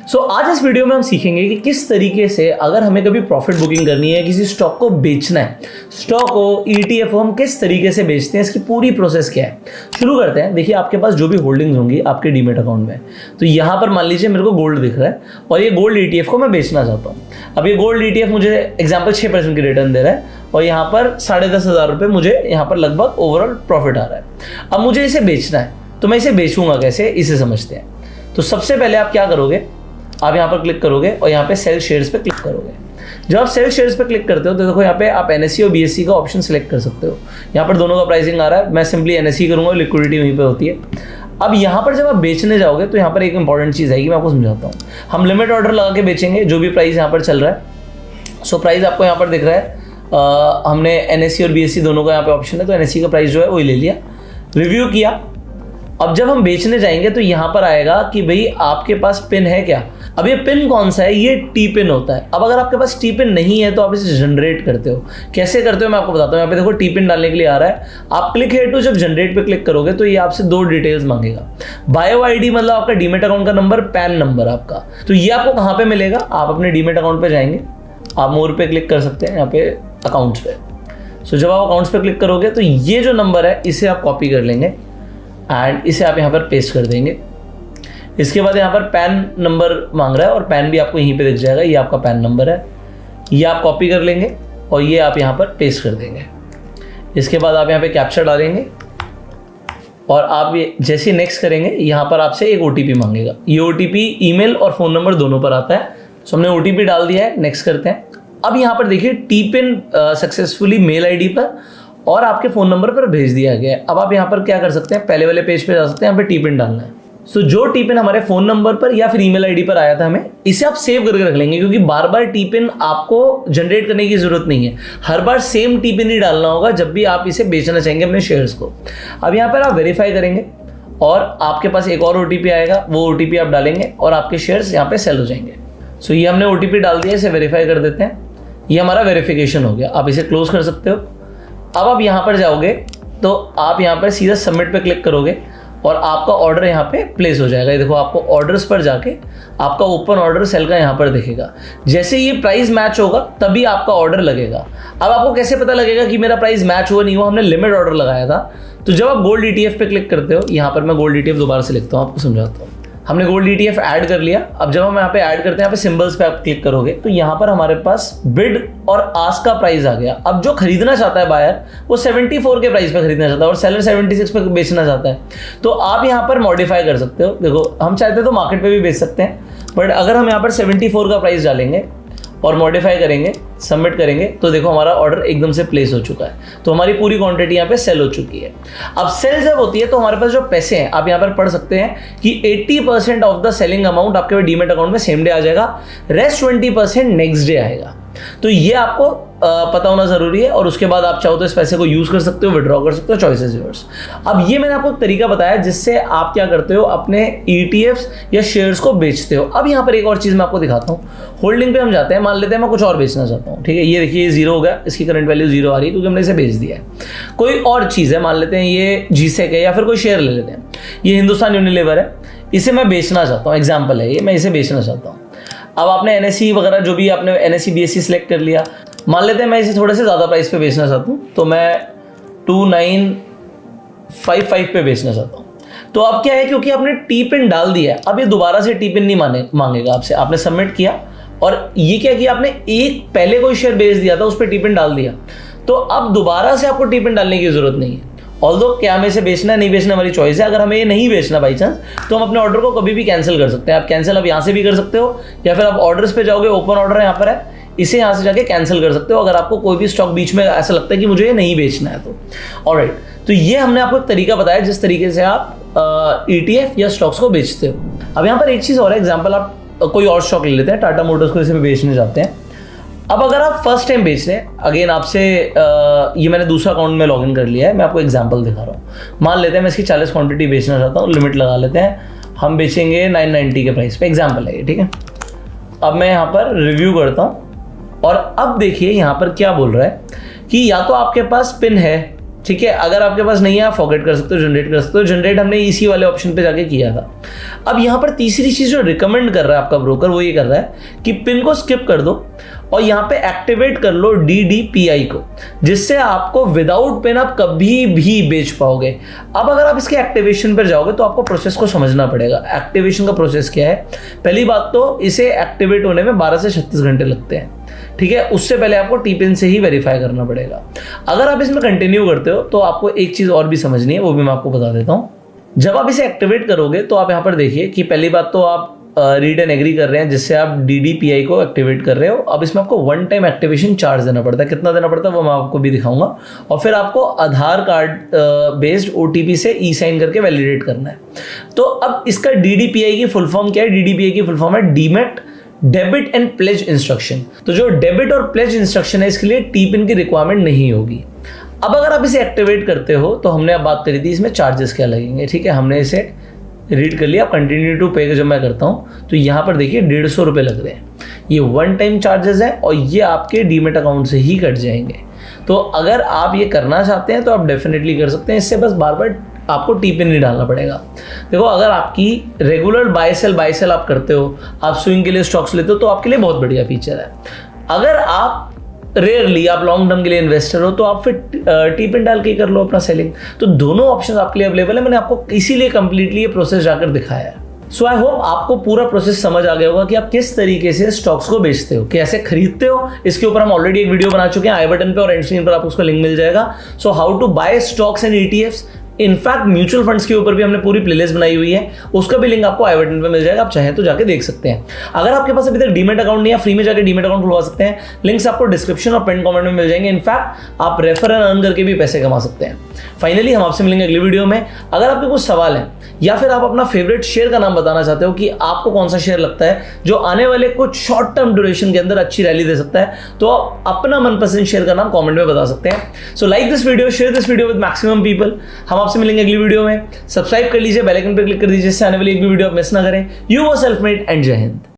आज इस वीडियो में हम सीखेंगे कि किस तरीके से अगर हमें कभी प्रॉफिट बुकिंग करनी है, किसी स्टॉक को बेचना है, स्टॉक को ETF हम किस तरीके से बेचते हैं, इसकी पूरी प्रोसेस क्या है। शुरू करते हैं। देखिए, आपके पास जो भी होल्डिंग्स होंगी आपके डीमेट अकाउंट में, तो यहाँ पर मान लीजिए मेरे को गोल्ड दिख रहा है और ये गोल्ड ETF को मैं बेचना चाहता हूँ। अब ये गोल्ड ETF मुझे एग्जाम्पल 6% की रिटर्न दे रहा है और यहाँ पर 10,500 रुपये मुझे यहाँ पर लगभग ओवरऑल प्रॉफिट आ रहा है। अब मुझे इसे बेचना है, तो मैं इसे बेचूंगा कैसे, इसे समझते हैं। तो सबसे पहले आप क्या करोगे, आप यहाँ पर क्लिक करोगे और यहाँ पे सेल शेयर्स पे क्लिक करोगे। जब आप सेल शेयर्स पे क्लिक करते हो तो देखो यहाँ पे आप NSE और BSE का ऑप्शन सेलेक्ट कर सकते हो। यहाँ पर दोनों का प्राइसिंग आ रहा है, मैं सिंपली NSE करूँगा, लिक्विडिटी वहीं पे होती है। अब यहाँ पर जब आप बेचने जाओगे तो यहाँ पर एक इंपॉर्टेंट चीज़ है कि मैं आपको समझाता हूँ। हम लिमिट ऑर्डर लगा के बेचेंगे, जो भी प्राइस यहाँ पर चल रहा है। सो प्राइस आपको यहाँ पर दिख रहा है, हमने NSE और BSE दोनों का यहाँ पे ऑप्शन है, तो NSE का प्राइस जो है वही ले लिया, रिव्यू किया। अब जब हम बेचने जाएंगे तो यहाँ पर आएगा कि भाई आपके पास पिन है क्या। अब ये पिन कौन सा है, ये T पिन होता है। अब अगर आपके पास T पिन नहीं है तो आप इसे जनरेट करते हो। कैसे करते हो मैं आपको बताता हूँ। यहाँ पे देखो T पिन डालने के लिए आ रहा है, आप क्लिक हेयर टू जब जनरेट पे क्लिक करोगे तो ये आपसे 2 डिटेल्स मांगेगा। बायो ID मतलब आपका डीमेट अकाउंट का नंबर, पैन नंबर आपका। तो ये आपको कहाँ पे मिलेगा, आप अपने डीमेट अकाउंट पे जाएंगे, आप मोर पे क्लिक कर सकते हैं, यहाँ पे अकाउंट्स पे। सो जब आप अकाउंट्स पे क्लिक करोगे तो ये जो नंबर है इसे आप कॉपी कर लेंगे एंड इसे आप यहाँ पर पेस्ट कर देंगे। इसके बाद यहाँ पर पैन नंबर मांग रहा है और पैन भी आपको यहीं पे दिख जाएगा, ये आपका पैन नंबर है, ये आप कॉपी कर लेंगे और ये आप यहाँ पर पेस्ट कर देंगे। इसके बाद आप यहाँ पे कैप्चा डालेंगे और आप ये जैसे नेक्स्ट करेंगे यहाँ पर आपसे एक OTP मांगेगा। ये OTP ईमेल और फ़ोन नंबर दोनों पर आता है। सो हमने OTP डाल दिया है, नेक्स्ट करते हैं। अब यहाँ पर देखिए T pin successfully mail ID पर और आपके फ़ोन नंबर पर भेज दिया गया है। अब आप यहाँ पर क्या कर सकते हैं, पहले वाले पेज पे जा सकते हैं, यहाँ पे T पिन डालना है। सो जो T पिन हमारे फ़ोन नंबर पर या फिर ईमेल ID पर आया था हमें, इसे आप सेव करके रख लेंगे, क्योंकि बार बार T पिन आपको जनरेट करने की ज़रूरत नहीं है। हर बार सेम T पिन ही डालना होगा जब भी आप इसे बेचना चाहेंगे अपने शेयर्स को। अब यहाँ पर आप वेरीफाई करेंगे और आपके पास एक और OTP आएगा, वो OTP आप डालेंगे और आपके शेयर्स यहाँ पर सेल हो जाएंगे। सो ये हमने OTP डाल दिया, इसे वेरीफाई कर देते हैं। ये हमारा वेरिफिकेशन हो गया, आप इसे क्लोज कर सकते हो। अब आप यहाँ पर जाओगे तो आप यहाँ पर सीधा सबमिट पे क्लिक करोगे और आपका ऑर्डर यहाँ पे प्लेस हो जाएगा। ये देखो, आपको ऑर्डर्स पर जाके आपका ओपन ऑर्डर सेल का यहाँ पर दिखेगा। जैसे ये प्राइस मैच होगा तभी आपका ऑर्डर लगेगा। अब आपको कैसे पता लगेगा कि मेरा प्राइस मैच हुआ नहीं हुआ, हमने लिमिट ऑर्डर लगाया था। तो जब आप गोल्ड ETF पे क्लिक करते हो, यहाँ पर मैं गोल्ड ETF दोबारा से लिखता हूँ, आपको समझाता हूँ। हमने गोल्ड ETF ऐड कर लिया। अब जब हम यहाँ पे ऐड करते हैं, यहाँ पे सिंबल्स पे आप क्लिक करोगे तो यहाँ पर हमारे पास बिड और आस्क का प्राइस आ गया। अब जो खरीदना चाहता है बायर, वो 74 के प्राइस पे खरीदना चाहता है और सेलर 76 पे बेचना चाहता है। तो आप यहाँ पर मॉडिफाई कर सकते हो। देखो, हम चाहते तो मार्केट पे भी बेच सकते हैं, बट अगर हम यहाँ पर 74 का प्राइस डालेंगे और मॉडिफाई करेंगे, सबमिट करेंगे, तो देखो हमारा ऑर्डर एकदम से प्लेस हो चुका है। तो हमारी पूरी क्वांटिटी यहाँ पे सेल हो चुकी है। अब सेल जब होती है तो हमारे पास जो पैसे हैं, आप यहाँ पर पढ़ सकते हैं कि 80% ऑफ द सेलिंग अमाउंट आपके डीमेट अकाउंट में सेम डे आ जाएगा, रेस्ट 20% नेक्स्ट डे आएगा। तो ये आपको पता होना जरूरी है और उसके बाद आप चाहो तो इस पैसे को यूज कर सकते हो, विड्रॉ कर सकते हो, चॉइस इज योर्स। अब ये मैंने आपको एक तरीका बताया जिससे आप क्या करते हो, अपने ETFs या शेयर्स को बेचते हो। अब यहाँ पर एक और चीज मैं आपको दिखाता हूँ। होल्डिंग पे हम जाते हैं, मान लेते हैं मैं कुछ और बेचना चाहता हूँ, ठीक है। ये देखिए, ये 0 हो गया, इसकी करंट वैल्यू 0 आ रही है क्योंकि हमने इसे बेच दिया है। कोई और चीज़ है, मान लेते हैं ये GSEC है या फिर कोई शेयर ले लेते हैं, ये हिंदुस्तान यूनिलीवर है, इसे मैं बेचना चाहता हूँ, एग्जाम्पल है ये, मैं इसे बेचना चाहता हूँ। अब आपने NSE वगैरह जो भी आपने NSE BSE सेलेक्ट कर लिया। मान लेते हैं मैं इसे थोड़े से ज़्यादा प्राइस पे बेचना चाहता हूँ, तो मैं 2955 पे बेचना चाहता हूँ। तो अब क्या है, क्योंकि आपने T पिन डाल दिया है, अब ये दोबारा से T पिन नहीं मांगेगा आपसे। आपने सबमिट किया और ये क्या किया, आपने एक पहले कोई शेयर बेच दिया था, उस पर T पिन डाल दिया, तो अब दोबारा से आपको T पिन डालने की जरूरत नहीं है। ऑल्दो क्या हमें इसे बेचना है नहीं बेचना हमारी चॉइस है। अगर हमें ये नहीं बेचना बाई चांस, तो हम अपने ऑर्डर को कभी भी कैंसिल कर सकते हैं। आप कैंसिल अब यहाँ से भी कर सकते हो या फिर आप ऑर्डर्स पे जाओगे, ओपन ऑर्डर यहाँ पर है, इसे यहाँ से जाके कैंसिल कर सकते हो अगर आपको कोई भी स्टॉक बीच में ऐसा लगता है कि मुझे ये नहीं बेचना है तो। ऑलराइट, तो ये हमने आपको एक तरीका बताया जिस तरीके से आप ETF या स्टॉक्स को बेचते हो। अब यहाँ पर एक चीज़ और है, एग्जाम्पल आप कोई और स्टॉक ले लेते हैं, टाटा मोटर्स को इसे बेचने जाते हैं। अब अगर आप फर्स्ट टाइम बेच रहे हैं, अगेन आपसे ये मैंने दूसरा अकाउंट में लॉगिन कर लिया है, मैं आपको एग्जांपल दिखा रहा हूँ। मान लेते हैं मैं इसकी 40 क्वांटिटी बेचना चाहता हूँ, लिमिट लगा लेते हैं, हम बेचेंगे 990 के प्राइस पे, एग्जांपल है ये, ठीक है। अब मैं यहाँ पर रिव्यू करता हूँ और अब देखिए यहाँ पर क्या बोल रहा है कि या तो आपके पास पिन है ठीक है, अगर आपके पास नहीं है आप फॉरगेट कर सकते हो, जनरेट कर सकते हो। जनरेट हमने इसी वाले ऑप्शन पे जाके किया था। अब यहाँ पर तीसरी चीज जो रिकमेंड कर रहा है आपका ब्रोकर वो ये कर रहा है कि पिन को स्किप कर दो और यहाँ पे एक्टिवेट कर लो DDPI को, जिससे आपको विदाउट पिन आप कभी भी बेच पाओगे। अब अगर आप इसके एक्टिवेशन पर जाओगे तो आपको प्रोसेस को समझना पड़ेगा। एक्टिवेशन का प्रोसेस क्या है? पहली बात तो इसे एक्टिवेट होने में 12 से 36 घंटे लगते हैं, ठीक है। उससे पहले आपको टी-पिन से ही वेरीफाई करना पड़ेगा। अगर आप इसमें कंटिन्यू करते हो तो आपको एक चीज और भी समझनी है, वो भी मैं आपको बता देता हूँ। जब आप इसे एक्टिवेट करोगे तो आप यहाँ पर देखिए कि पहली बात तो आप रीड एंड एग्री कर रहे हैं, जिससे आप DDPI को एक्टिवेट कर रहे हो। अब इसमें आपको वन टाइम एक्टिवेशन चार्ज देना पड़ता है। कितना देना पड़ता है वो मैं आपको भी दिखाऊंगा। और फिर आपको आधार कार्ड बेस्ड OTP से ई-साइन करके वैलिडेट करना है। तो अब इसका DDPI की फुल फॉर्म क्या है? DDPI की फुल फॉर्म है demat debit and pledge instruction. तो जो डेबिट और प्लेज इंस्ट्रक्शन है इसके लिए टी-पिन की रिक्वायरमेंट नहीं होगी। अब अगर आप इसे एक्टिवेट करते हो तो हमने अब बात करी थी इसमें चार्जेस क्या लगेंगे, ठीक है। हमने इसे रीड कर लिया। कंटिन्यू टू पे जब मैं करता हूँ तो यहाँ पर देखिए 150 रुपये लग रहे हैं। ये वन टाइम चार्जेस है और ये आपके डीमेट अकाउंट से ही कट जाएंगे। तो अगर आप ये करना चाहते हैं तो आप डेफिनेटली कर सकते हैं। इससे बस बार बार आपको टी-पिन नहीं डालना पड़ेगा। देखो, अगर आपकी रेगुलर बाय सेल आप करते हो, आप स्विंग के लिए स्टॉक्स लेते हो, तो आपके लिए बहुत बढ़िया फीचर है। अगर आप रेयरली आप लॉन्ग टर्म के लिए इन्वेस्टर हो तो आप फिर टी-पिन डाल के ही कर लो अपना सेलिंग। तो दोनों ऑप्शन आपके लिए अवेलेबल है। मैंने आपको इसीलिए कंप्लीटली ये प्रोसेस जाकर दिखाया है। सो आई होप आपको पूरा प्रोसेस समझ आ गया होगा कि आप किस तरीके से स्टॉक्स को बेचते हो, कैसे खरीदते हो। इसके ऊपर हम ऑलरेडी एक वीडियो बना चुके हैं, आई बटन पे और एंड स्क्रीन पर आपको उसका लिंक मिल जाएगा। So how to buy stocks and ETFs, in fact mutual funds के ऊपर भी हमने पूरी प्लेलिस्ट बनाई हुई है, उसका भी लिंक आपको आई बटन पे मिल जाएगा। आप चाहें तो जाके देख सकते हैं। अगर आपके पास अभी तक डीमेट अकाउंट नहीं है, फ्री में जाके डीमेट अकाउंट खुलवा सकते हैं। लिंक्स आपको डिस्क्रिप्शन और पिन कमेंट में मिल जाएंगे। इनफैक्ट आप रेफर एंड अर्न करके भी पैसे कमा सकते हैं। फाइनली हम आपसे मिलेंगे अगली वीडियो में। अगर आपके कुछ सवाल है या फिर आप अपना फेवरेट शेयर का नाम बताना चाहते हो कि आपको कौन सा शेयर लगता है जो आने वाले कुछ शॉर्ट टर्म ड्यूरेशन के अंदर अच्छी रैली दे सकता है, तो आप अपना मनपसंद शेयर का नाम कमेंट में बता सकते हैं। So like this video, share this video with maximum people. हम आपसे मिलेंगे अगली वीडियो में। सब्सक्राइब कर लीजिए, बेल आइकन पर क्लिक कर दीजिए, जिससे आने वाली एक भी वीडियो आप मिस ना करें। You were self made and जय हिंद।